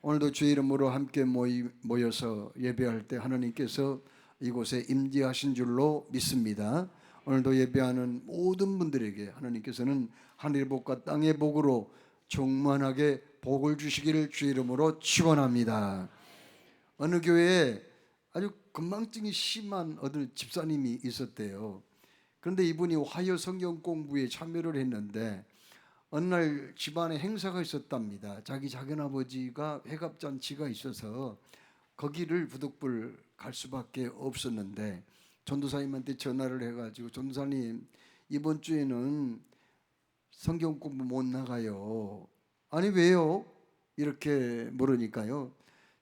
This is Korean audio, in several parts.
오늘도 주의 이름으로 함께 모여서 예배할 때 하나님께서 이곳에 임재하신 줄로 믿습니다. 오늘도 예배하는 모든 분들에게 하나님께서는 하늘의 복과 땅의 복으로 충만하게 복을 주시기를 주의 이름으로 축원합니다. 어느 교회에 아주 건망증이 심한 어느 집사님이 있었대요. 그런데 이분이 화요 성경 공부에 참여를 했는데 어느 날 집안에 행사가 있었답니다. 자기 작은아버지가 회갑잔치가 있어서 거기를 부득불 갈 수밖에 없었는데 전도사님한테 전화를 해가지고, 전도사님 이번 주에는 성경 공부 못 나가요. 아니 왜요? 이렇게 물으니까요,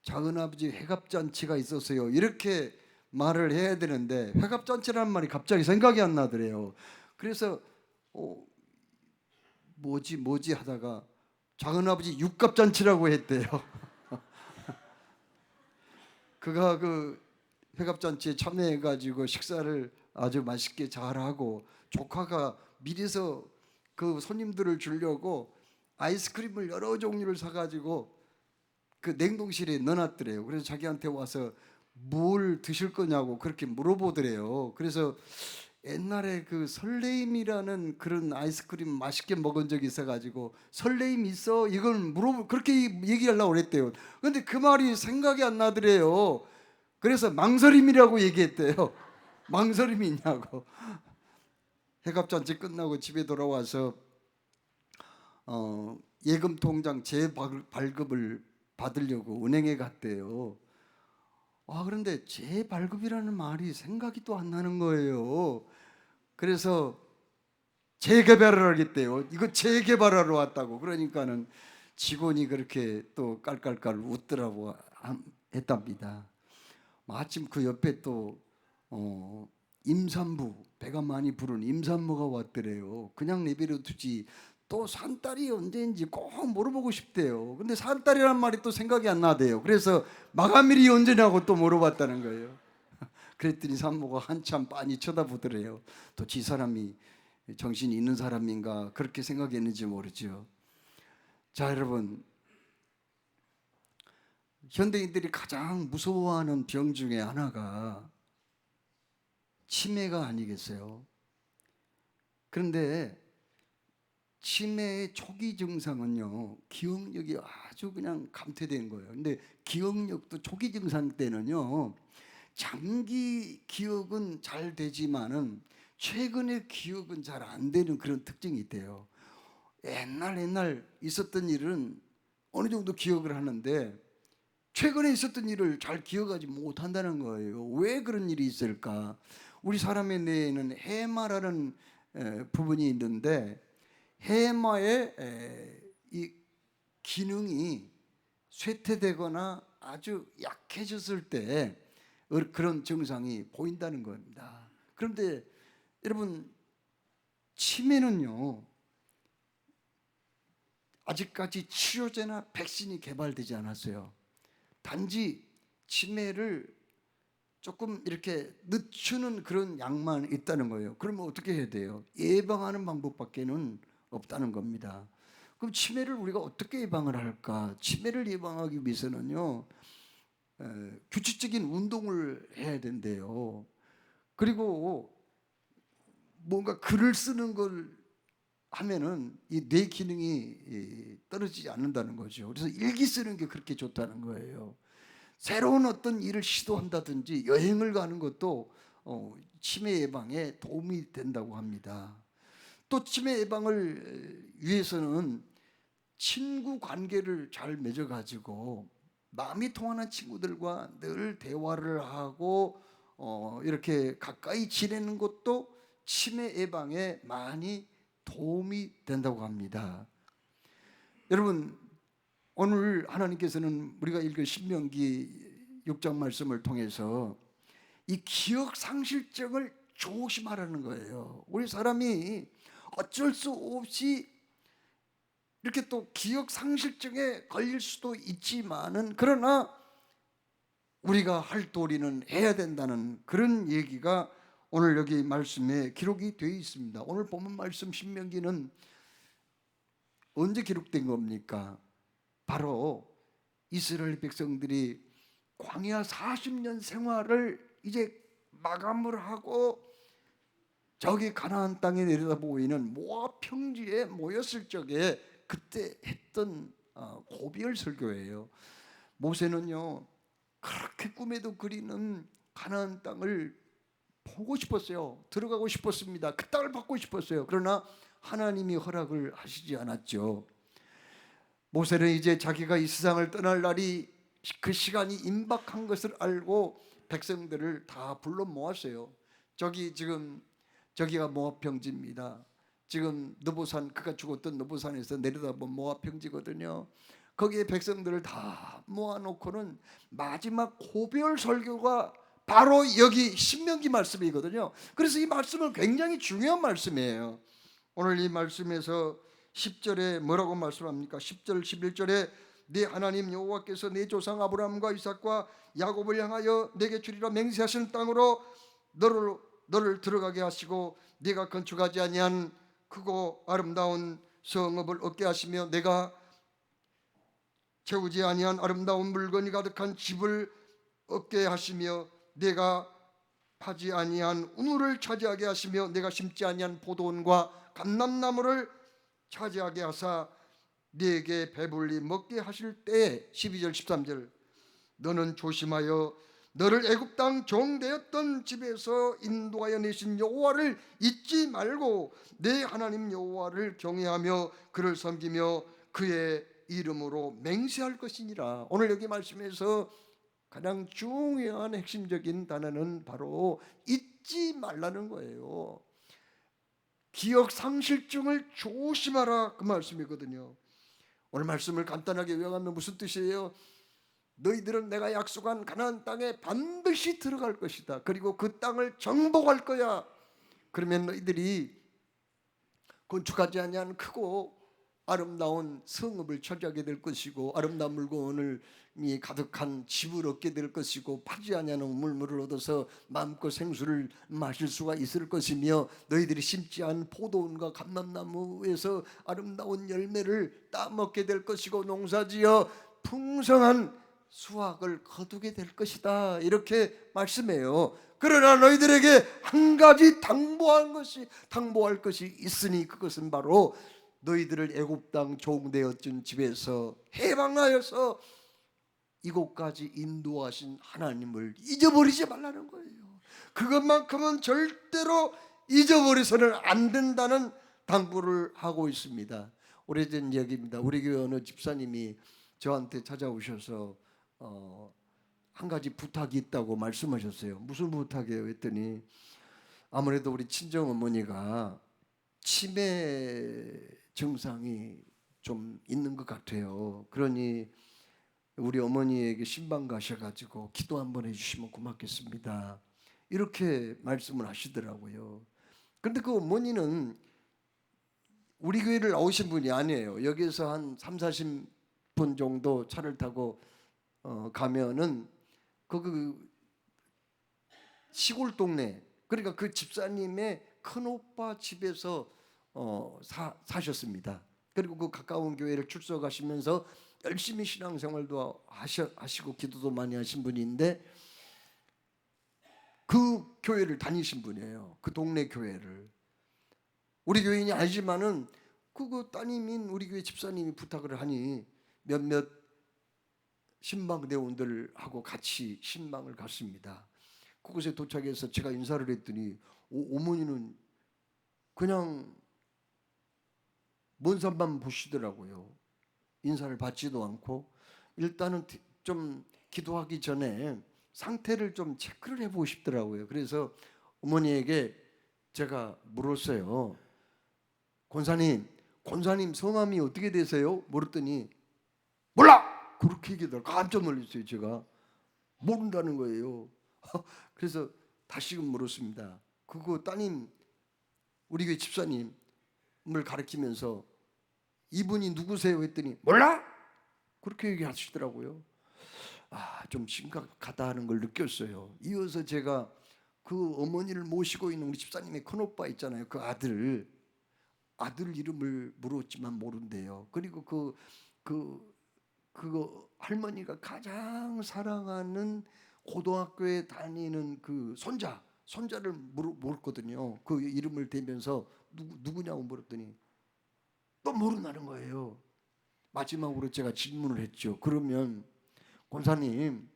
작은아버지 회갑잔치가 있어서요, 이렇게 말을 해야 되는데 회갑잔치라는 말이 갑자기 생각이 안 나더래요. 그래서 뭐지 하다가 작은아버지 육갑잔치라고 했대요. 그가 그 회갑잔치에 참여해가지고 식사를 아주 맛있게 잘하고, 조카가 미리서 그 손님들을 주려고 아이스크림을 여러 종류를 사가지고 그 냉동실에 넣어놨더래요. 그래서 자기한테 와서 뭘 드실 거냐고 그렇게 물어보더래요. 그래서 옛날에 그 설레임이라는 그런 아이스크림 맛있게 먹은 적이 있어가지고 설레임 있어? 이걸 그렇게 얘기하려고 그랬대요. 근데 그 말이 생각이 안 나더래요. 그래서 망설임이라고 얘기했대요. 망설임이 있냐고. 해갑잔치 끝나고 집에 돌아와서 예금 통장 재발급을 받으려고 은행에 갔대요. 그런데 재발급이라는 말이 생각이 또 안 나는 거예요. 그래서 재개발을 하겠대요. 이거 재개발하러 왔다고. 그러니까는 직원이 그렇게 또 깔깔깔 웃더라고 했답니다. 마침 그 옆에 또 임산부, 배가 많이 부른 임산부가 왔더래요. 그냥 내버려 두지 또 산딸이 언제인지 꼭 물어보고 싶대요. 근데 산딸이란 말이 또 생각이 안 나대요. 그래서 마감일이 언제냐고 또 물어봤다는 거예요. 그랬더니 산모가 한참 빤히 쳐다보더래요. 도대체 이 사람이 정신이 있는 사람인가 그렇게 생각했는지 모르죠. 자, 여러분, 현대인들이 가장 무서워하는 병 중에 하나가 치매가 아니겠어요? 그런데 치매의 초기 증상은요, 기억력이 아주 그냥 감퇴된 거예요. 근데 기억력도 초기 증상 때는요, 장기 기억은 잘 되지만은 최근의 기억은 잘 안 되는 그런 특징이 있대요. 옛날 있었던 일은 어느 정도 기억을 하는데 최근에 있었던 일을 잘 기억하지 못한다는 거예요. 왜 그런 일이 있을까? 우리 사람의 뇌에는 해마라는 부분이 있는데, 해마의 이 기능이 쇠퇴되거나 아주 약해졌을 때 그런 증상이 보인다는 겁니다. 그런데 여러분, 치매는요, 아직까지 치료제나 백신이 개발되지 않았어요. 단지 치매를 조금 이렇게 늦추는 그런 약만 있다는 거예요. 그러면 어떻게 해야 돼요? 예방하는 방법밖에는 없다는 겁니다. 그럼 치매를 우리가 어떻게 예방을 할까? 치매를 예방하기 위해서는요, 규칙적인 운동을 해야 된대요. 그리고 뭔가 글을 쓰는 걸 하면은 이 뇌 기능이 떨어지지 않는다는 거죠. 그래서 일기 쓰는 게 그렇게 좋다는 거예요. 새로운 어떤 일을 시도한다든지 여행을 가는 것도 치매 예방에 도움이 된다고 합니다. 또 치매 예방을 위해서는 친구 관계를 잘 맺어가지고 마음이 통하는 친구들과 늘 대화를 하고 이렇게 가까이 지내는 것도 치매 예방에 많이 도움이 된다고 합니다. 여러분, 오늘 하나님께서는 우리가 읽은 신명기 6장 말씀을 통해서 이 기억 상실증을 조심하라는 거예요. 우리 사람이 어쩔 수 없이 이렇게 또 기억 상실증에 걸릴 수도 있지만은, 그러나 우리가 할 도리는 해야 된다는 그런 얘기가 오늘 여기 말씀에 기록이 되어 있습니다. 오늘 본문 말씀 신명기는 언제 기록된 겁니까? 바로 이스라엘 백성들이 광야 40년 생활을 이제 마감을 하고 저기 가나안 땅에 내려다보고 있는 모압 평지에 모였을 적에 그때 했던 고비열 설교예요. 모세는요 그렇게 꿈에도 그리는 가나안 땅을 보고 싶었어요. 들어가고 싶었습니다. 그 땅을 받고 싶었어요. 그러나 하나님이 허락을 하시지 않았죠. 모세는 이제 자기가 이 세상을 떠날 날이 그 시간이 임박한 것을 알고 백성들을 다 불러 모았어요. 저기가 모압 평지입니다. 지금 느보산, 그가 죽었던 느보산에서 내려다본 모압 평지거든요. 거기에 백성들을 다 모아놓고는 마지막 고별 설교가 바로 여기 신명기 말씀이거든요. 그래서 이 말씀은 굉장히 중요한 말씀이에요. 오늘 이 말씀에서 10절에 뭐라고 말씀합니까? 10절 11절에 네 하나님 여호와께서 네 조상 아브라함과 이삭과 야곱을 향하여 내게 주리라 맹세하신 땅으로 너를 들어가게 하시고 네가 건축하지 아니한 크고 아름다운 성읍을 얻게 하시며 내가 채우지 아니한 아름다운 물건이 가득한 집을 얻게 하시며 내가 파지 아니한 우물을 차지하게 하시며 내가 심지 아니한 포도원과 감람나무를 차지하게 하사 네게 배불리 먹게 하실 때에 12절 13절 너는 조심하여 너를 애굽 땅 종되었던 집에서 인도하여 내신 여호와를 잊지 말고 내 하나님 여호와를 경외하며 그를 섬기며 그의 이름으로 맹세할 것이니라. 오늘 여기 말씀에서 가장 중요한 핵심적인 단어는 바로 잊지 말라는 거예요. 기억 상실증을 조심하라 그 말씀이거든요. 오늘 말씀을 간단하게 요약하면 무슨 뜻이에요? 너희들은 내가 약속한 가나안 땅에 반드시 들어갈 것이다. 그리고 그 땅을 정복할 거야. 그러면 너희들이 건축하지 아니한 크고 아름다운 성읍을 차지하게 될 것이고 아름다운 물건을 가득한 집을 얻게 될 것이고 파지 아니하는 우물물을 얻어서 마음껏 생수를 마실 수가 있을 것이며 너희들이 심지 않은 포도원과 감람나무에서 아름다운 열매를 따먹게 될 것이고 농사지어 풍성한 수확을 거두게 될 것이다. 이렇게 말씀해요. 그러나 너희들에게 한 가지 당부할 것이 있으니 그것은 바로 너희들을 애굽 땅 종되었던 집에서 해방하여서 이곳까지 인도하신 하나님을 잊어버리지 말라는 거예요. 그것만큼은 절대로 잊어버려서는 안 된다는 당부를 하고 있습니다. 오래전 얘기입니다. 우리 교회 어느 집사님이 저한테 찾아오셔서 한 가지 부탁이 있다고 말씀하셨어요. 무슨 부탁이에요? 했더니 아무래도 우리 친정 어머니가 치매 증상이 좀 있는 것 같아요. 그러니 우리 어머니에게 신방 가셔가지고 기도 한번 해주시면 고맙겠습니다. 이렇게 말씀을 하시더라고요. 그런데 그 어머니는 우리 교회를 나오신 분이 아니에요. 여기서 한 3, 40분 정도 차를 타고 가면은 그 시골 동네, 그러니까 그 집사님의 큰오빠 집에서 사셨습니다. 그리고 그 가까운 교회를 출석하시면서 열심히 신앙생활도 하시고 기도도 많이 하신 분인데 그 교회를 다니신 분이에요. 그 동네 교회를. 우리 교인이 아니지만은 그 따님인 우리 교회 집사님이 부탁을 하니 몇몇 신방대원들하고 같이 신방을 갔습니다. 그곳에 도착해서 제가 인사를 했더니 어머니는 그냥 먼 산만 보시더라고요. 인사를 받지도 않고 일단은 좀 기도하기 전에 상태를 좀 체크를 해보고 싶더라고요. 그래서 어머니에게 제가 물었어요. 권사님 성함이 어떻게 되세요? 물었더니 몰라! 그렇게 얘기하더라고요. 깜짝 놀랐어요. 제가 모른다는 거예요. 그래서 다시금 물었습니다. 그거 따님 우리 교회 집사님을 가리키면서 이분이 누구세요? 했더니 몰라! 그렇게 얘기하시더라고요. 좀 심각하다는 걸 느꼈어요. 이어서 제가 그 어머니를 모시고 있는 우리 집사님의 큰오빠 있잖아요. 그 아들 이름을 물었지만 모른대요. 그리고 그 그거 할머니가 가장 사랑하는 고등학교에 다니는 그 손자를 물었거든요. 그 이름을 대면서 누구냐고 물었더니 또 모른다는 거예요. 마지막으로 제가 질문을 했죠. 그러면 권사님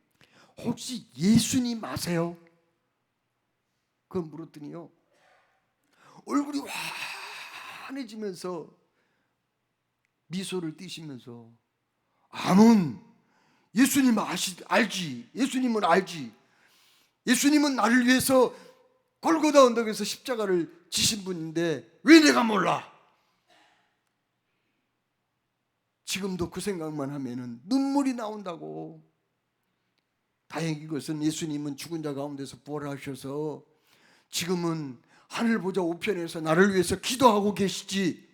혹시 예수님 아세요? 그걸 물었더니요, 얼굴이 환해지면서 미소를 띠시면서 아문, 예수님 알지. 예수님은 알지. 예수님은 나를 위해서 골고다 언덕에서 십자가를 지신 분인데 왜 내가 몰라? 지금도 그 생각만 하면은 눈물이 나온다고. 다행인 것은 예수님은 죽은 자 가운데서 부활하셔서 지금은 하늘 보좌 우편에서 나를 위해서 기도하고 계시지.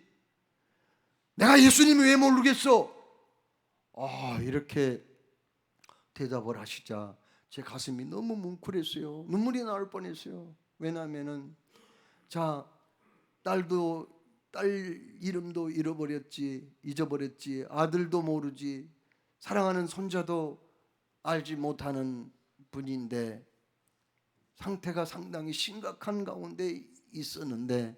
내가 예수님을 왜 모르겠어? 이렇게 대답을 하시자 제 가슴이 너무 뭉클했어요. 눈물이 나올 뻔했어요. 왜냐하면은 딸 이름도 잊어버렸지. 아들도 모르지. 사랑하는 손자도 알지 못하는 분인데 상태가 상당히 심각한 가운데 있었는데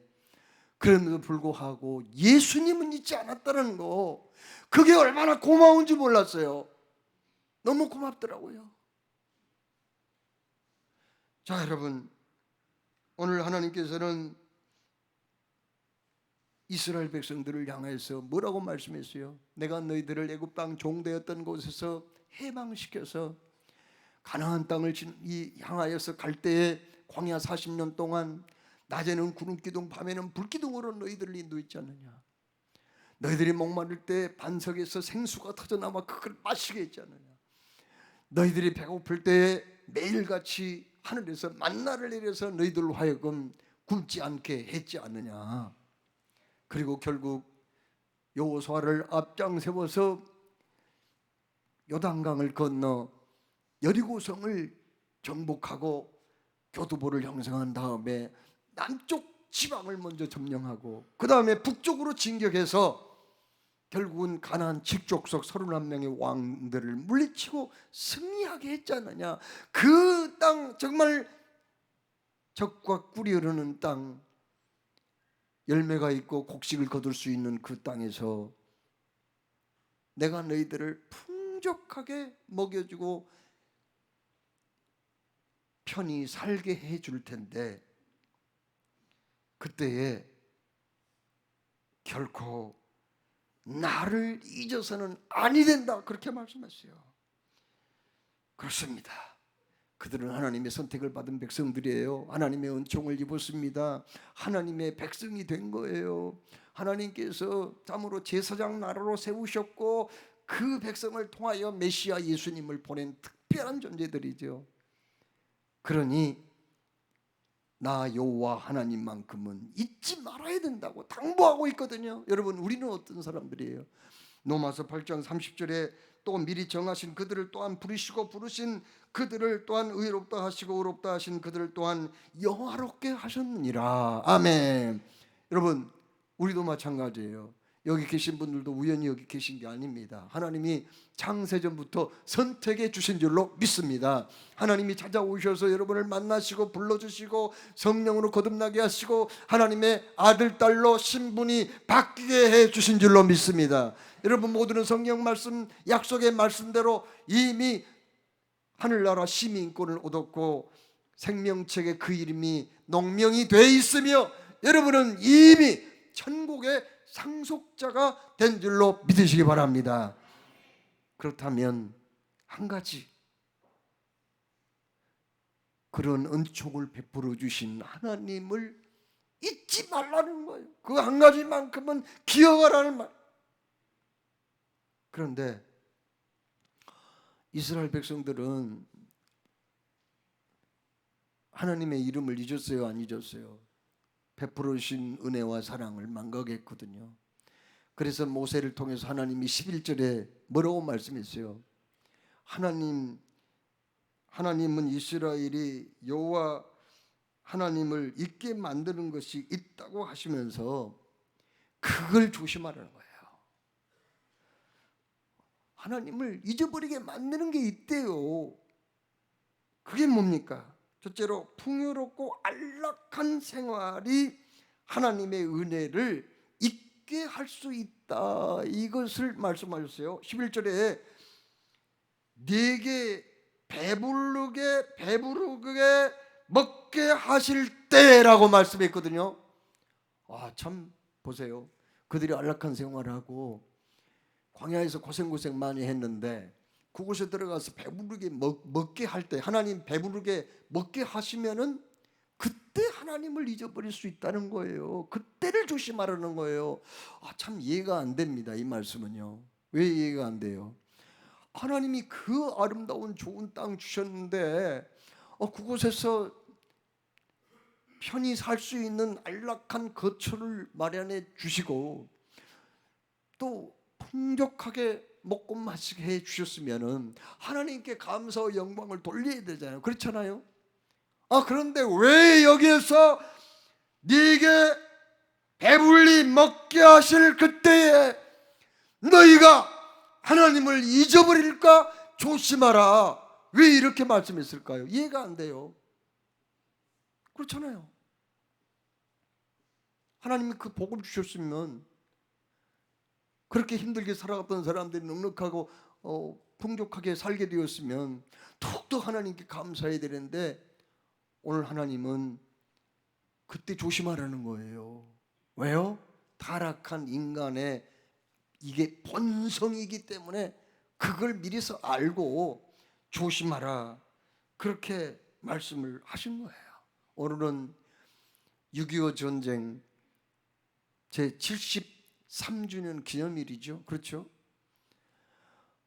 그럼에도 불구하고 예수님은 잊지 않았다는 거, 그게 얼마나 고마운지 몰랐어요. 너무 고맙더라고요. 자, 여러분, 오늘 하나님께서는 이스라엘 백성들을 향해서 뭐라고 말씀했어요? 내가 너희들을 애굽 땅 종되었던 곳에서 해방시켜서 가나안 땅을 향하여서 갈 때에 광야 40년 동안 낮에는 구름기둥 밤에는 불기둥으로 너희들을 인도했지 않느냐. 너희들이 목마를 때 반석에서 생수가 터져나와 그걸 마시게 했지 않느냐. 너희들이 배고플 때에 매일같이 하늘에서 만나를 내려서 너희들로 하여금 굶지 않게 했지 않느냐. 그리고 결국 여호수아를 앞장 세워서 요단강을 건너 여리고성을 정복하고 교두보를 형성한 다음에 남쪽 지방을 먼저 점령하고 그 다음에 북쪽으로 진격해서 결국은 가나안 칠족속 31명의 왕들을 물리치고 승리하게 했지 않느냐. 그 땅, 정말 적과 꿀이 흐르는 땅, 열매가 있고 곡식을 거둘 수 있는 그 땅에서 내가 너희들을 풍족하게 먹여주고 편히 살게 해줄 텐데 그때에 결코 나를 잊어서는 아니 된다, 그렇게 말씀했어요. 그렇습니다. 그들은 하나님의 선택을 받은 백성들이에요. 하나님의 은총을 입었습니다. 하나님의 백성이 된 거예요. 하나님께서 참으로 제사장 나라로 세우셨고 그 백성을 통하여 메시아 예수님을 보낸 특별한 존재들이죠. 그러니 나 여호와 하나님만큼은 잊지 말아야 된다고 당부하고 있거든요. 여러분, 우리는 어떤 사람들이에요? 로마서 8장 30절에 또 미리 정하신 그들을 또한 부르신 그들을 또한 의롭다 하시고 의롭다 하신 그들을 또한 영화롭게 하셨느니라. 아멘. 여러분, 우리도 마찬가지예요. 여기 계신 분들도 우연히 여기 계신 게 아닙니다. 하나님이 창세전부터 선택해 주신 줄로 믿습니다. 하나님이 찾아오셔서 여러분을 만나시고 불러주시고 성령으로 거듭나게 하시고 하나님의 아들, 딸로 신분이 바뀌게 해 주신 줄로 믿습니다. 여러분 모두는 성경 말씀, 약속의 말씀대로 이미 하늘나라 시민권을 얻었고 생명책에 그 이름이 농명이 돼 있으며 여러분은 이미 천국의 상속자가 된 줄로 믿으시기 바랍니다. 그렇다면 한 가지, 그런 은총을 베풀어 주신 하나님을 잊지 말라는 거예요. 그 한 가지만큼은 기억하라는 말. 그런데 이스라엘 백성들은 하나님의 이름을 잊었어요, 안 잊었어요? 베풀어 주신 은혜와 사랑을 망각했거든요. 그래서 모세를 통해서 하나님이 11절에 뭐라고 말씀했어요? 하나님은 이스라엘이 여호와 하나님을 잊게 만드는 것이 있다고 하시면서 그걸 조심하라는 거예요. 하나님을 잊어버리게 만드는 게 있대요. 그게 뭡니까? 첫째로 풍요롭고 안락한 생활이 하나님의 은혜를 잊게 할 수 있다. 이것을 말씀하셨어요. 11절에 네게 배부르게 먹게 하실 때라고 말씀했거든요. 참 보세요. 그들이 안락한 생활을 하고 광야에서 고생 많이 했는데 그곳에 들어가서 배부르게 먹게 할 때, 하나님 배부르게 먹게 하시면은 그때 하나님을 잊어버릴 수 있다는 거예요. 그때를 조심하라는 거예요. 참 이해가 안 됩니다. 이 말씀은요. 왜 이해가 안 돼요? 하나님이 그 아름다운 좋은 땅 주셨는데 그곳에서 편히 살 수 있는 안락한 거처를 마련해 주시고 또 풍족하게 먹고 마시게 해 주셨으면은 하나님께 감사와 영광을 돌려야 되잖아요. 그렇잖아요. 그런데 왜 여기에서 네게 배불리 먹게 하실 그때에 너희가 하나님을 잊어버릴까 조심하라. 왜 이렇게 말씀했을까요? 이해가 안 돼요. 그렇잖아요. 하나님이 그 복을 주셨으면 그렇게 힘들게 살아갔던 사람들이 넉넉하고 풍족하게 살게 되었으면 더욱더 하나님께 감사해야 되는데 오늘 하나님은 그때 조심하라는 거예요. 왜요? 타락한 인간의 이게 본성이기 때문에 그걸 미리서 알고 조심하라, 그렇게 말씀을 하신 거예요. 오늘은 6.25 전쟁 제73주년 기념일이죠. 그렇죠?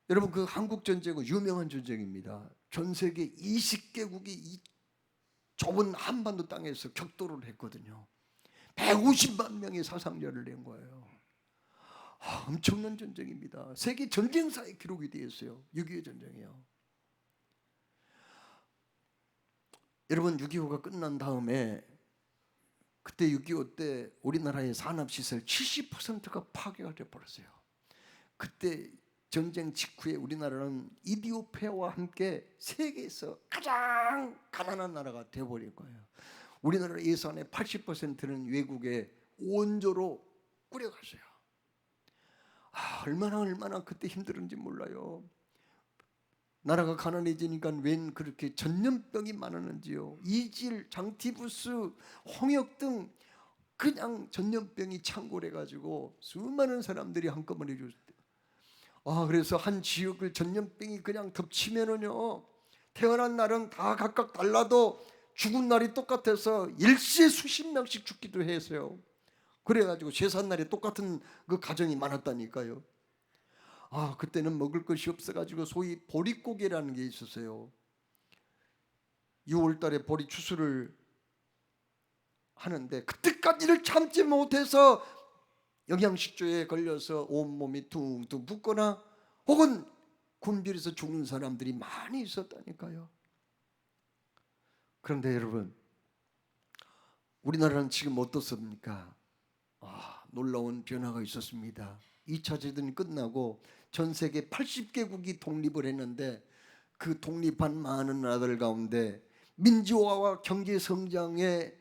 여러분, 그 한국전쟁은 유명한 전쟁입니다. 전 세계 20개국이 이 좁은 한반도 땅에서 격돌을 했거든요. 150만 명의 사상자를 낸 거예요. 엄청난 전쟁입니다. 세계 전쟁사에 기록이 되어 있어요. 6.25 전쟁이요. 여러분, 6.25가 끝난 다음에 그때 6.25 때 우리나라의 산업시설 70%가 파괴가 되어버렸어요. 그때 전쟁 직후에 우리나라는 이디오피아와 함께 세계에서 가장 가난한 나라가 되어버릴 거예요. 우리나라 예산의 80%는 외국에 원조로 꾸려갔어요. 얼마나 그때 힘들었는지 몰라요. 나라가 가난해지니까 웬 그렇게 전염병이 많았는지요. 이질, 장티푸스, 홍역 등 그냥 전염병이 창궐해가지고 수많은 사람들이 한꺼번에 죽었어요. 그래서 한 지역을 전염병이 그냥 덮치면은요, 태어난 날은 다 각각 달라도 죽은 날이 똑같아서 일시에 수십 명씩 죽기도 했어요. 그래가지고 제삿날에 똑같은 그 가정이 많았다니까요. 그때는 먹을 것이 없어가지고 소위 보릿고개라는 게 있었어요. 6월 달에 보리 추수를 하는데 그때까지를 참지 못해서 영양실조에 걸려서 온몸이 둥둥 붓거나 혹은 굶주려서 죽는 사람들이 많이 있었다니까요. 그런데 여러분, 우리나라는 지금 어떻습니까? 놀라운 변화가 있었습니다. 2차 대전이 끝나고 전 세계 80개국이 독립을 했는데 그 독립한 많은 나라들 가운데 민주화와 경제 성장의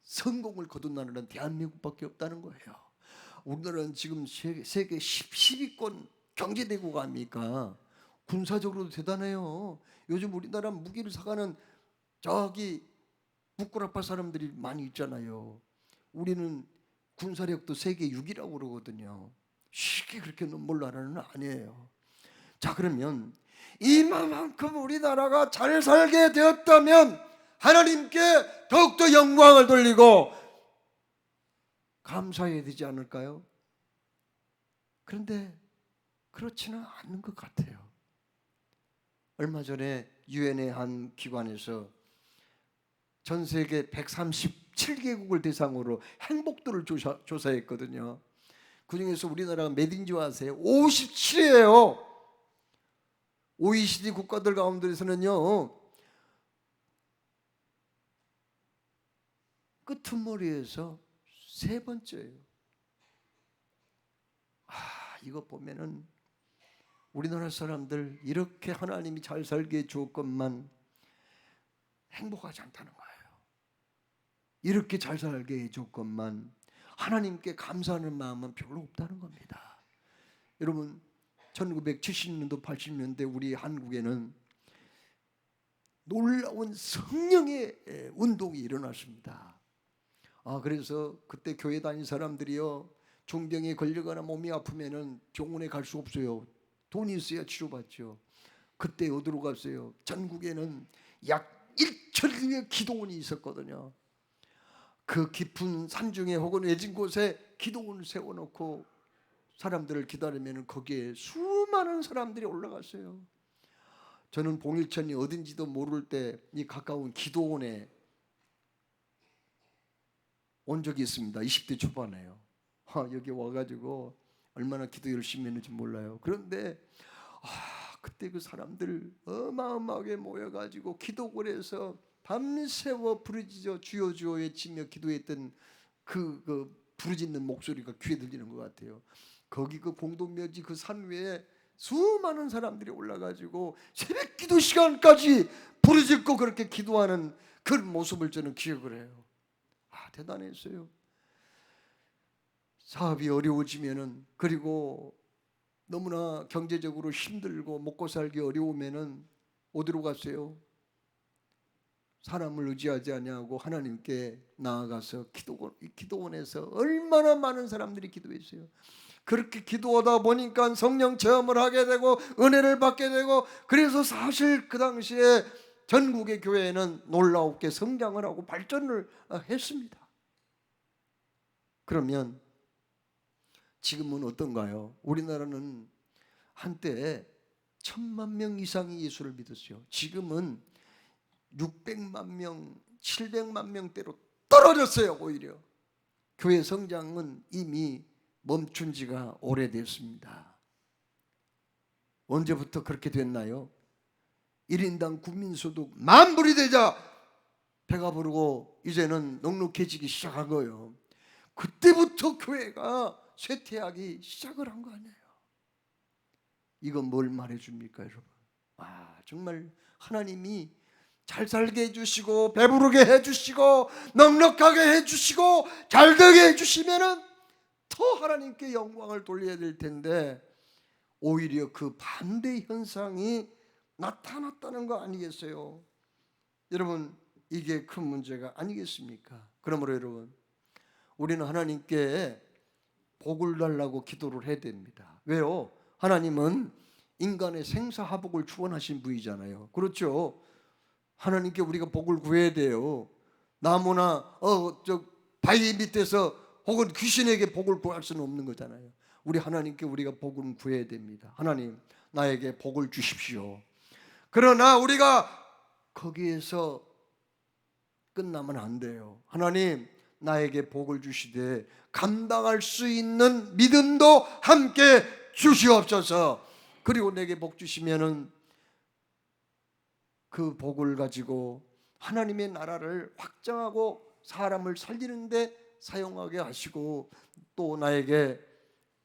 성공을 거둔 나라는 대한민국밖에 없다는 거예요. 우리나라는 지금 세계 10위권 경제대국 아닙니까? 군사적으로도 대단해요. 요즘 우리나라 무기를 사가는 저기 북구라파 사람들이 많이 있잖아요. 우리는 군사력도 세계 6위라고 그러거든요. 쉽게 그렇게 넘볼 나라는 아니에요. 자, 그러면 이만큼 우리나라가 잘 살게 되었다면 하나님께 더욱더 영광을 돌리고 감사해야 되지 않을까요? 그런데 그렇지는 않는 것 같아요. 얼마 전에 유엔의 한 기관에서 전 세계 137개국을 대상으로 행복도를 조사했거든요. 그 중에서 우리나라가 몇인지 아세요? 57이에요. OECD 국가들 가운데서는요, 끄트머리에서 세 번째예요. 이거 보면은 우리나라 사람들 이렇게 하나님이 잘 살게 해주었건만 행복하지 않다는 거예요. 이렇게 잘 살게 해줬건만 하나님께 감사하는 마음은 별로 없다는 겁니다. 여러분 1970년도 80년대 우리 한국에는 놀라운 성령의 운동이 일어났습니다. 그래서 그때 교회 다닌 사람들이요, 중병에 걸리거나 몸이 아프면은 병원에 갈 수 없어요. 돈이 있어야 치료받죠. 그때 어디로 갔어요? 전국에는 약 1천여 기도원이 있었거든요. 그 깊은 산중에 혹은 외진 곳에 기도원을 세워놓고 사람들을 기다리면 거기에 수많은 사람들이 올라갔어요. 저는 봉일천이 어딘지도 모를 때 이 가까운 기도원에 온 적이 있습니다. 20대 초반에요. 여기 와가지고 얼마나 기도 열심히 했는지 몰라요. 그런데 그때 그 사람들 어마어마하게 모여가지고 기도원에서 밤새워 부르짖어 주여 주여 외치며 기도했던 그 부르짖는 목소리가 귀에 들리는 것 같아요. 거기 그 공동묘지 그 산 위에 수많은 사람들이 올라가지고 새벽 기도 시간까지 부르짖고 그렇게 기도하는 그런 모습을 저는 기억을 해요. 대단했어요. 사업이 어려워지면은, 그리고 너무나 경제적으로 힘들고 먹고 살기 어려우면은 어디로 갔어요? 사람을 의지하지 아니하고 하나님께 나아가서 기도원에서 얼마나 많은 사람들이 기도했어요. 그렇게 기도하다 보니까 성령 체험을 하게 되고 은혜를 받게 되고, 그래서 사실 그 당시에 전국의 교회는 놀랍게 성장을 하고 발전을 했습니다. 그러면 지금은 어떤가요? 우리나라는 한때 1,000만 명 이상이 예수를 믿었어요. 지금은 600만 명, 700만 명대로 떨어졌어요. 오히려 교회 성장은 이미 멈춘 지가 오래됐습니다. 언제부터 그렇게 됐나요? 1인당 국민소득 10,000불이 되자 배가 부르고 이제는 넉넉해지기 시작한 거예요. 그때부터 교회가 쇠퇴하기 시작을 한 거 아니에요. 이건 뭘 말해줍니까, 여러분? 정말 하나님이 잘 살게 해주시고 배부르게 해주시고 넉넉하게 해주시고 잘되게 해주시면은 더 하나님께 영광을 돌려야 될 텐데 오히려 그 반대 현상이 나타났다는 거 아니겠어요? 여러분, 이게 큰 문제가 아니겠습니까? 그러므로 여러분, 우리는 하나님께 복을 달라고 기도를 해야 됩니다. 왜요? 하나님은 인간의 생사화복을 축원하신 분이잖아요. 그렇죠? 하나님께 우리가 복을 구해야 돼요. 나무나 바위 밑에서 혹은 귀신에게 복을 구할 수는 없는 거잖아요. 우리 하나님께 우리가 복을 구해야 됩니다. 하나님, 나에게 복을 주십시오. 그러나 우리가 거기에서 끝나면 안 돼요. 하나님, 나에게 복을 주시되 감당할 수 있는 믿음도 함께 주시옵소서. 그리고 내게 복 주시면은 그 복을 가지고 하나님의 나라를 확장하고 사람을 살리는데 사용하게 하시고, 또 나에게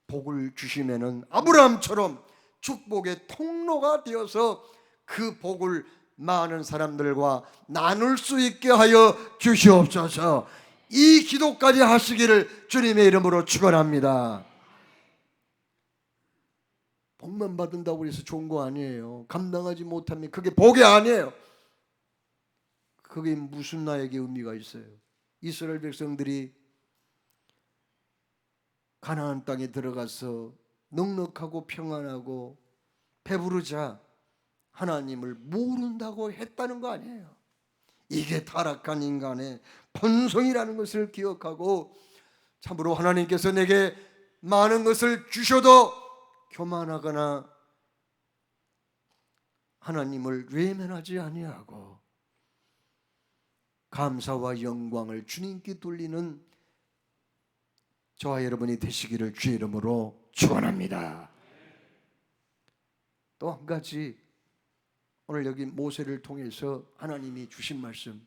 복을 주시면은 아브라함처럼 축복의 통로가 되어서 그 복을 많은 사람들과 나눌 수 있게 하여 주시옵소서. 이 기도까지 하시기를 주님의 이름으로 축원합니다. 복만 받는다고 해서 좋은 거 아니에요. 감당하지 못하면 그게 복이 아니에요. 그게 무슨 나에게 의미가 있어요? 이스라엘 백성들이 가나안 땅에 들어가서 넉넉하고 평안하고 배부르자 하나님을 모른다고 했다는 거 아니에요. 이게 타락한 인간의 본성이라는 것을 기억하고, 참으로 하나님께서 내게 많은 것을 주셔도 교만하거나 하나님을 외면하지 아니하고 감사와 영광을 주님께 돌리는 저와 여러분이 되시기를 주의 이름으로 축원합니다. 또 한 가지, 오늘 여기 모세를 통해서 하나님이 주신 말씀,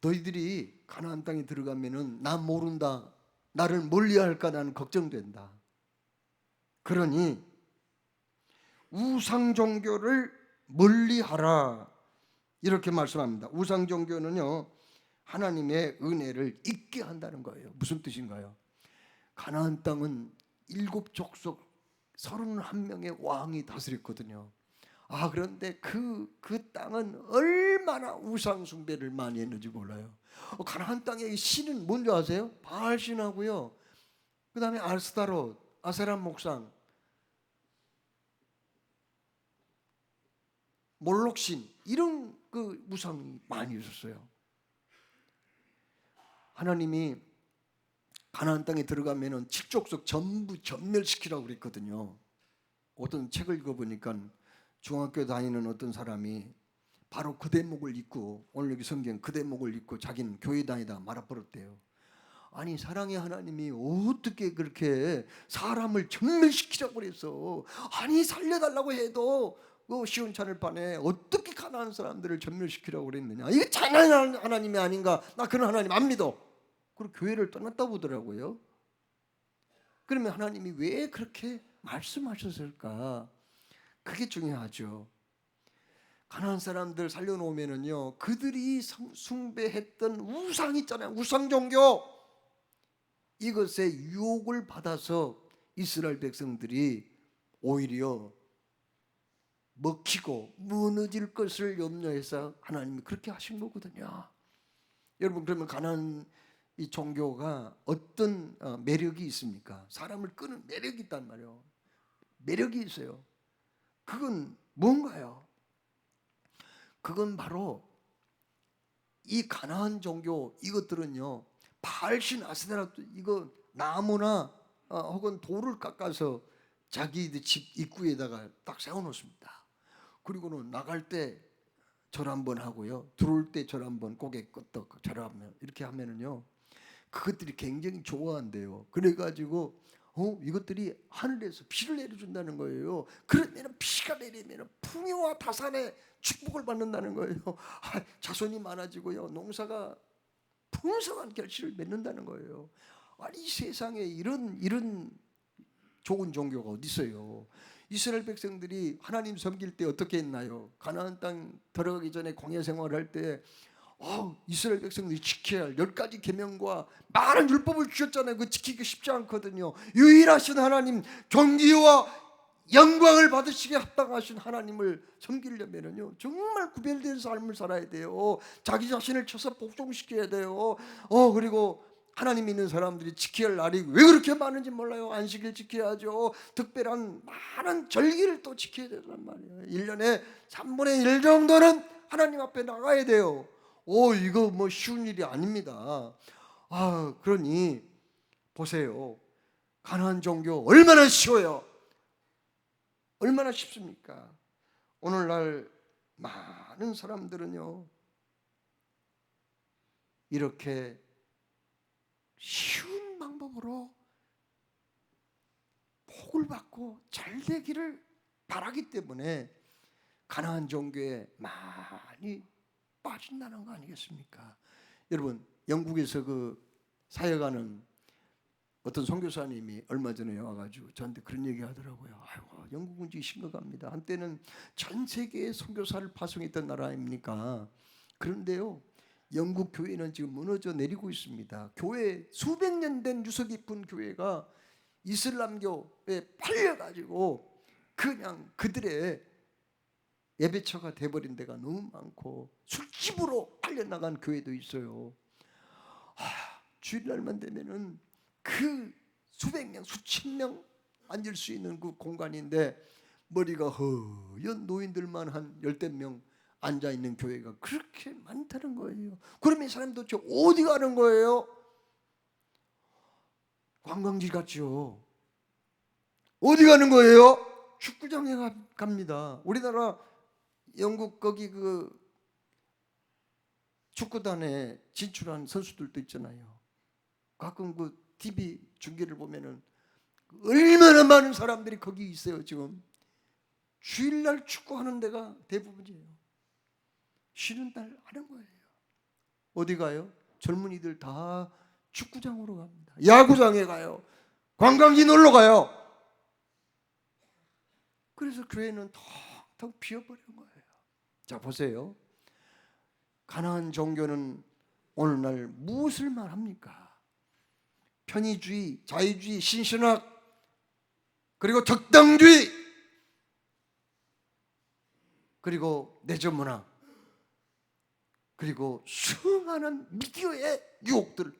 너희들이 가나안 땅에 들어가면은 나 모른다, 나를 멀리할까 나는 걱정된다. 그러니 우상 종교를 멀리하라 이렇게 말씀합니다. 우상 종교는요 하나님의 은혜를 잊게 한다는 거예요. 무슨 뜻인가요? 가나안 땅은 7족속 31명의 왕이 다스렸거든요. 그런데 그 땅은 얼마나 우상 숭배를 많이 했는지 몰라요. 가나안 땅의 신은 뭔지 아세요? 바알신하고요, 그 다음에 아스타롯, 아세라 목상, 몰록신, 이런 그 우상이 많이 있었어요. 하나님이 가나안 땅에 들어가면은 7족속 전부 전멸시키라고 그랬거든요. 어떤 책을 읽어보니까 중학교 다니는 어떤 사람이 바로 그 대목을 읽고, 오늘 여기 성경 그 대목을 읽고 자기는 교회 다니다 말아버렸대요. 아니 사랑의 하나님이 어떻게 그렇게 사람을 전멸시키라고 그랬어? 아니 살려달라고 해도 그 시온산을 반에 어떻게 가난한 사람들을 전멸시키라고 그랬느냐? 이게 잔인한 하나님이 아닌가? 나 그런 하나님 안 믿어. 그리고 교회를 떠났다 보더라고요. 그러면 하나님이 왜 그렇게 말씀하셨을까? 그게 중요하죠. 가난한 사람들 살려놓으면은요, 그들이 숭배했던 우상 있잖아요, 우상 종교, 이것에 유혹을 받아서 이스라엘 백성들이 오히려 먹히고 무너질 것을 염려해서 하나님이 그렇게 하신 거거든요. 여러분, 그러면 가나안 이 종교가 어떤 매력이 있습니까? 사람을 끄는 매력이 있단 말이에요. 매력이 있어요. 그건 뭔가요? 그건 바로 이 가나안 종교, 이것들은요 바알신 아세라, 이거 나무나 혹은 돌을 깎아서 자기들 집 입구에다가 딱 세워놓습니다. 그리고는 나갈 때 절 한번 하고요, 들어올 때 절 한번, 고개 끄덕 절 하면, 이렇게 하면은요 그것들이 굉장히 좋아한대요. 그래가지고 이것들이 하늘에서 비를 내려준다는 거예요. 그러면 비가 내리면 풍요와 다산의 축복을 받는다는 거예요. 자손이 많아지고요, 농사가 풍성한 결실을 맺는다는 거예요. 아니 이 세상에 이런 좋은 종교가 어디 있어요? 이스라엘 백성들이 하나님 섬길 때 어떻게 했나요? 가나안 땅 들어가기 전에 광야 생활할 때 이스라엘 백성들이 지켜야 할 10가지 계명과 많은 율법을 주셨잖아요. 그거 지키기 쉽지 않거든요. 유일하신 하나님, 존귀와 영광을 받으시기에 합당하신 하나님을 섬기려면요 정말 구별된 삶을 살아야 돼요. 자기 자신을 쳐서 복종시켜야 돼요. 그리고 하나님 믿는 사람들이 지켜야 할 날이 왜 그렇게 많은지 몰라요. 안식일 지켜야죠. 특별한 많은 절기를 또 지켜야 된단 말이에요. 1년에 3분의 1 정도는 하나님 앞에 나가야 돼요. 이거 뭐 쉬운 일이 아닙니다. 그러니 보세요. 가나안 종교 얼마나 쉬워요. 얼마나 쉽습니까? 오늘날 많은 사람들은요 이렇게 쉬운 방법으로 복을 받고 잘 되기를 바라기 때문에 가나안 종교에 많이 빠진다는 거 아니겠습니까? 여러분, 영국에서 그 사역하는 어떤 선교사님이 얼마 전에 와가지고 저한테 그런 얘기 하더라고요. 영국 문제 심각합니다. 한때는 전 세계에 선교사를 파송했던 나라 아닙니까? 그런데요 영국 교회는 지금 무너져 내리고 있습니다. 교회 수백 년 된 유서 깊은 교회가 이슬람교에 팔려가지고 그냥 그들의 예배처가 돼버린 데가 너무 많고 술집으로 팔려나간 교회도 있어요. 주일날만 되면은 그 수백 명, 수천 명 앉을 수 있는 그 공간인데 머리가 허연 노인들만 한 10명 앉아있는 교회가 그렇게 많다는 거예요. 그러면 이 사람들 도대체 어디 가는 거예요? 관광지 같죠. 어디 가는 거예요? 축구장에 갑니다. 우리나라 영국 거기 그 축구단에 진출한 선수들도 있잖아요. 가끔 그 TV 중계를 보면은 얼마나 많은 사람들이 거기 있어요. 지금 주일날 축구하는 데가 대부분이에요. 쉬는 날 하는 거예요. 어디 가요? 젊은이들 다 축구장으로 갑니다. 야구장에 가요. 관광지 놀러 가요. 그래서 교회는 텅텅 비어버린 거예요. 자, 보세요. 가나안 종교는 오늘날 무엇을 말합니까? 편의주의, 자유주의, 신신학, 그리고 적당주의, 그리고 내전문화, 그리고 수많은 미디어의 유혹들,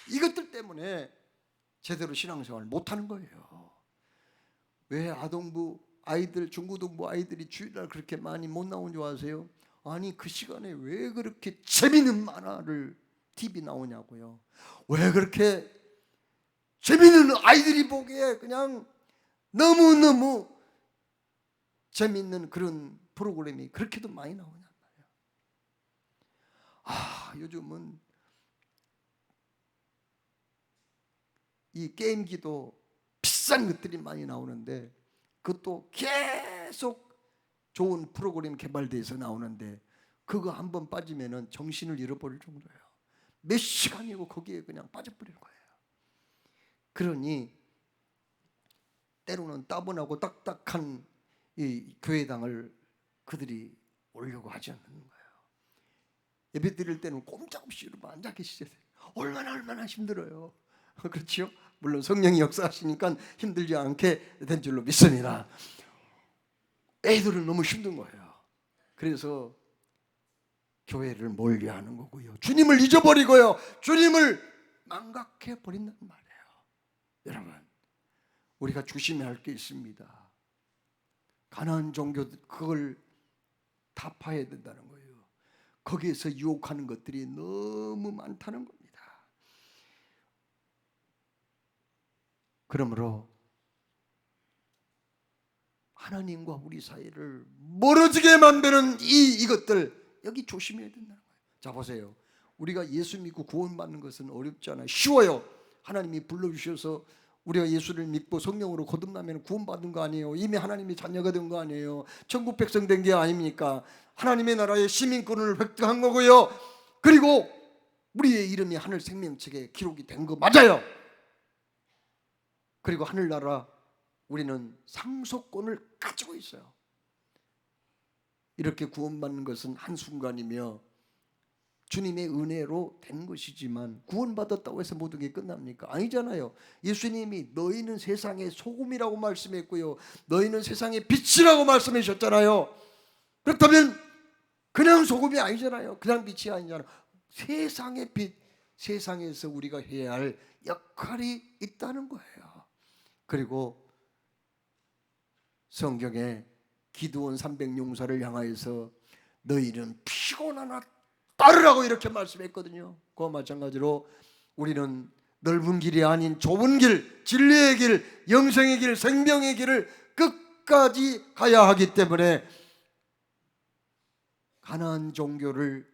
이것들 때문에 제대로 신앙생활을 못하는 거예요. 왜 아동부 아이들, 중고등부 아이들이 주일날 그렇게 많이 못 나온 줄 아세요? 아니, 그 시간에 왜 그렇게 재미있는 만화를 TV 나오냐고요. 왜 그렇게 재미있는 아이들이 보기에 그냥 너무너무 재미있는 그런 프로그램이 그렇게도 많이 나오냔 말이에요. 요즘은 이 게임기도 비싼 것들이 많이 나오는데 그것도 계속 좋은 프로그램 개발돼서 나오는데 그거 한번 빠지면은 정신을 잃어버릴 정도예요. 몇 시간이고 거기에 그냥 빠져버리는 거예요. 그러니 때로는 따분하고 딱딱한 이 교회당을 그들이 오려고 하지 않는 거예요. 예배 드릴 때는 꼼짝없이 여러분 앉아 계시죠. 얼마나 힘들어요. 그렇죠? 물론 성령이 역사하시니까 힘들지 않게 된 줄로 믿습니다. 애들은 너무 힘든 거예요. 그래서 교회를 멀리하는 거고요. 주님을 잊어버리고요. 주님을 망각해 버린단 말이에요. 여러분, 우리가 조심해야 할 게 있습니다. 가나안 종교 그걸 타파해야 된다는 거예요. 거기에서 유혹하는 것들이 너무 많다는 겁니다. 그러므로 하나님과 우리 사이를 멀어지게 만드는 이것들 여기 조심해야 된다는 거예요. 자, 보세요. 우리가 예수 믿고 구원받는 것은 어렵지 않아요. 쉬워요. 하나님이 불러주셔서 우리가 예수를 믿고 성령으로 거듭나면 구원받은 거 아니에요. 이미 하나님이 자녀가 된 거 아니에요. 천국 백성 된 게 아닙니까? 하나님의 나라의 시민권을 획득한 거고요. 그리고 우리의 이름이 하늘 생명책에 기록이 된 거 맞아요. 그리고 하늘나라 우리는 상속권을 가지고 있어요. 이렇게 구원받는 것은 한순간이며 주님의 은혜로 된 것이지만 구원받았다고 해서 모든 게 끝납니까? 아니잖아요. 예수님이 너희는 세상의 소금이라고 말씀했고요, 너희는 세상의 빛이라고 말씀하셨잖아요. 그렇다면 그냥 소금이 아니잖아요. 그냥 빛이 아니잖아요. 세상의 빛, 세상에서 우리가 해야 할 역할이 있다는 거예요. 그리고 성경에 기드온 300용사를 향하여서 너희는 피곤하나 따르라고 이렇게 말씀했거든요. 그와 마찬가지로 우리는 넓은 길이 아닌 좁은 길, 진리의 길, 영생의 길, 생명의 길을 끝까지 가야 하기 때문에 가나안 종교를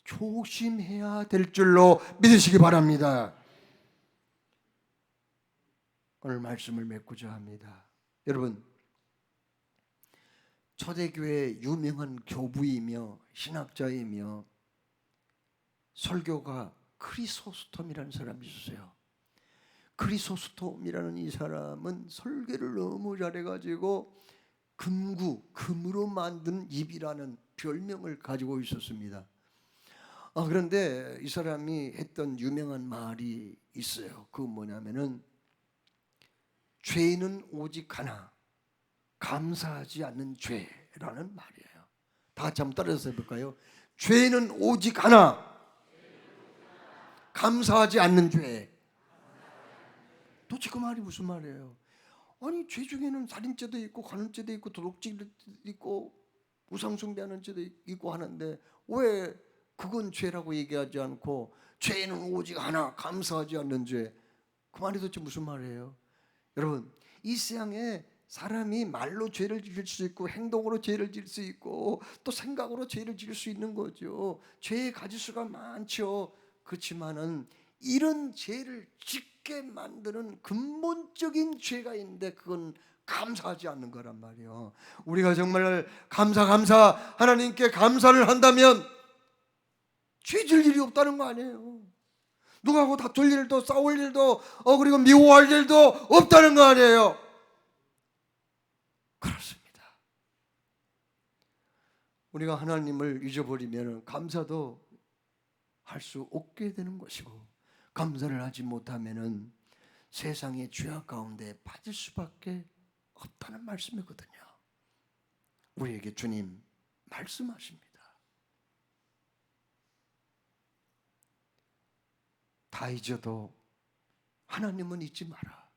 조심해야 될 줄로 믿으시기 바랍니다. 오늘 말씀을 맺고자 합니다. 여러분, 초대교회의 유명한 교부이며 신학자이며 설교가 크리소스톰이라는 사람이 있었어요. 크리소스톰이라는 이 사람은 설교를 너무 잘해가지고 금으로 만든 입이라는 별명을 가지고 있었습니다. 그런데 이 사람이 했던 유명한 말이 있어요. 그건 뭐냐면은 죄는 오직 하나, 감사하지 않는 죄라는 말이에요. 다 같이 한번 따라서 해볼까요? 죄는 오직 하나, 감사하지 않는 죄. 도대체 그 말이 무슨 말이에요? 아니, 죄 중에는 살인죄도 있고 간음죄도 있고 도둑질도 있고 우상숭배하는 죄도 있고 하는데 왜 그건 죄라고 얘기하지 않고 죄는 오직 하나, 감사하지 않는 죄, 그 말이 도대체 무슨 말이에요? 여러분, 이 세상에 사람이 말로 죄를 지을 수 있고 행동으로 죄를 지을 수 있고 또 생각으로 죄를 지을 수 있는 거죠. 죄의 가지수가 많죠. 그렇지만은 이런 죄를 짓게 만드는 근본적인 죄가 있는데 그건 감사하지 않는 거란 말이에요. 우리가 정말 감사 하나님께 감사를 한다면 죄 질 일이 없다는 거 아니에요. 누구하고 다툴 일도 싸울 일도 그리고 미워할 일도 없다는 거 아니에요. 그렇습니다. 우리가 하나님을 잊어버리면 감사도 할 수 없게 되는 것이고, 감사를 하지 못하면 세상의 죄악 가운데 빠질 수밖에 없다는 말씀이거든요. 우리에게 주님 말씀하십니다. 다 잊어도 하나님은 잊지 마라.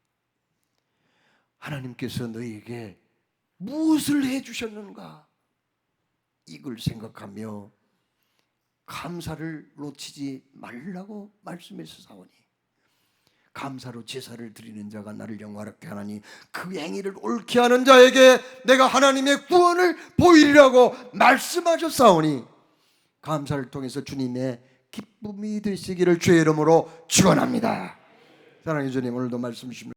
하나님께서 너희에게 무엇을 해주셨는가, 이걸 생각하며 감사를 놓치지 말라고 말씀해서 사오니, 감사로 제사를 드리는 자가 나를 영화롭게 하나니 그 행위를 옳게 하는 자에게 내가 하나님의 구원을 보이리라고 말씀하셨사오니, 감사를 통해서 주님의 기쁨이 되시기를 주의 이름으로 축원합니다. 사랑해 주님, 오늘도 말씀 주시면